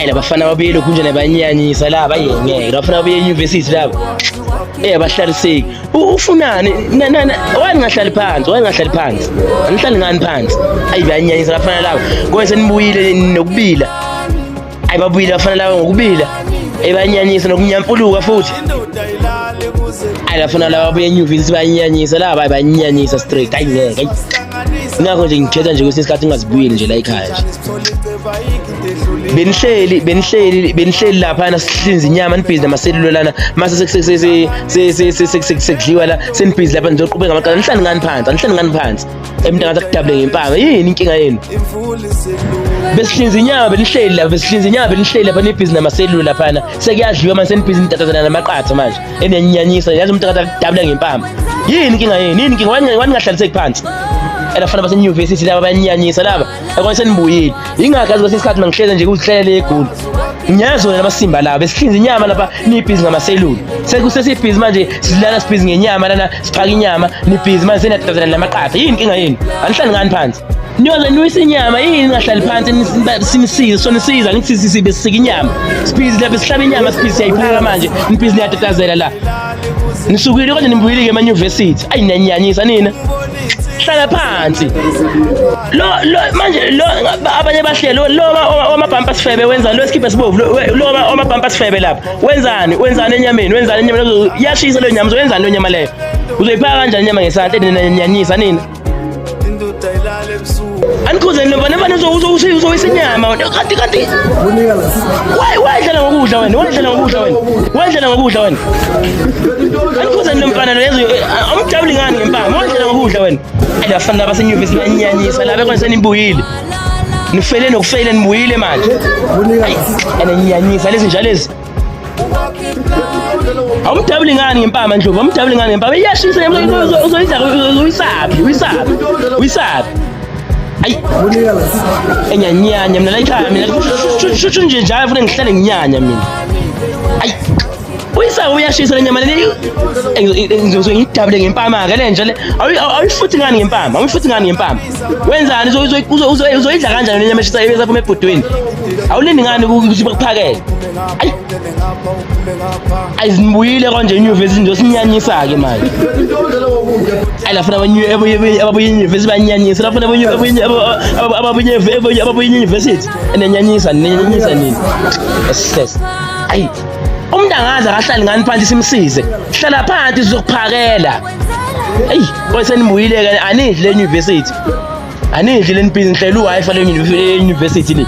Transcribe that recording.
Ayi labafana babuye lokhu nje nabanyanyisa laba ayengeke bafana babuye e-university laba bahlaliseki ufunani wani ngahlali phansi anihlali ngani phansi ayi bayanyanyisa bafana laba ngoba senibuyile nokubila ayi babuyile bafana laba ngokubila ebanyanyisa nokunyampuluka futhi ayi bafana laba babuye e-university bayanyanyisa laba bayanyanyisa straight ayi ngeke ngakho nje ngikhetha nje kwesinye isikhathi ngazibuyeli nje la ekhaya nje benihleli lapha nasihlinza inyama nibhizi namaselula lana mase sekudliwa la senibhizi lapha nizoqhubeka ngamaqala nihlani ngani phansi emntanga akudabule ngempama yini inkinga yenu besihlinza inyama benihleli lapha nibhizi namaselula laphana sekuyadliwa manje senibhizi nitatazana namaqatha manje eniyanyanyisa yazi umntanga akudabule ngempama yini inkinga wani ngahlaliseki phansi elafana base-university laba bayanyanyisa laba ekona senibuyile yingakazi kwesinye isikhathi mangihleze nje kuzihlelele egoli ngiyazona namasimba laba besihlinza inyama lapha nibhizi ngamaselula sekusesibhizi manje sidlala sibhizi ngenyama lana siphaka inyama nibhizi manje senatatazana namaqatha yini inkinga yenu anihlali ngani phansi niyoze niwise inyama yini ngahlali phansi sinisize sonisiza ngithi sibe sisika inyama sibhizi lapha sihlaba inyama sibhizi siyayiphaka manje nibhizi niyatatazela la nisukile konje nibuyile ema-university ayi niyanyanyisa nina hlala phansi manje abanye bahlelo lo amabhampa sifebe wenzani lo skipper sibovu lo amabhampa sifebe lapha wenzani enyameni yashisa le nyama uzowenzani le nyama leyo uzoyiphaka kanjani inyama ngesandla eniyanyanyisa nina anikhuze nobana uzowisa inyama kanti wadlala ngokudla wena anikhuze nomfana lo yezo amjabuli ngani ngempama wadlala ngokudla wena abafana base-university bayanyanyisa laba ekona senibuyile nifele nokufeyila nibuyile manje ananyanyisa lezi njalo lezi awumdabuli ngani ngempama ndlovu iyashisa uzoyisaphi ayi enyanyanya mina la ekhaya mina shushu nje njalo futhi ngihlale nginyanya mina ayi uyisaphi uyashisa le nyama le ngizongidabule ngempama-ke le nje le awuyifuthi ngani ngempama wenzani uzoyidla kanjani le nyama eshisa ephuma ebhodweni awulindi ngani ukuthi bakuphakele ayi zinibuyile konje e-university nje sinyanyisa-ke manje ayi lafuna ababuye e-university banyanyisa lafuna ababuye e-university nenyanyisa nini ayi umuntu angaze akahlali ngani phansi simsize hlala phansi sizokuphakela eyi kodwa senibuyile-ke anidli le-university anidli le nibhizi nihlela u-Wi-Fi le-university le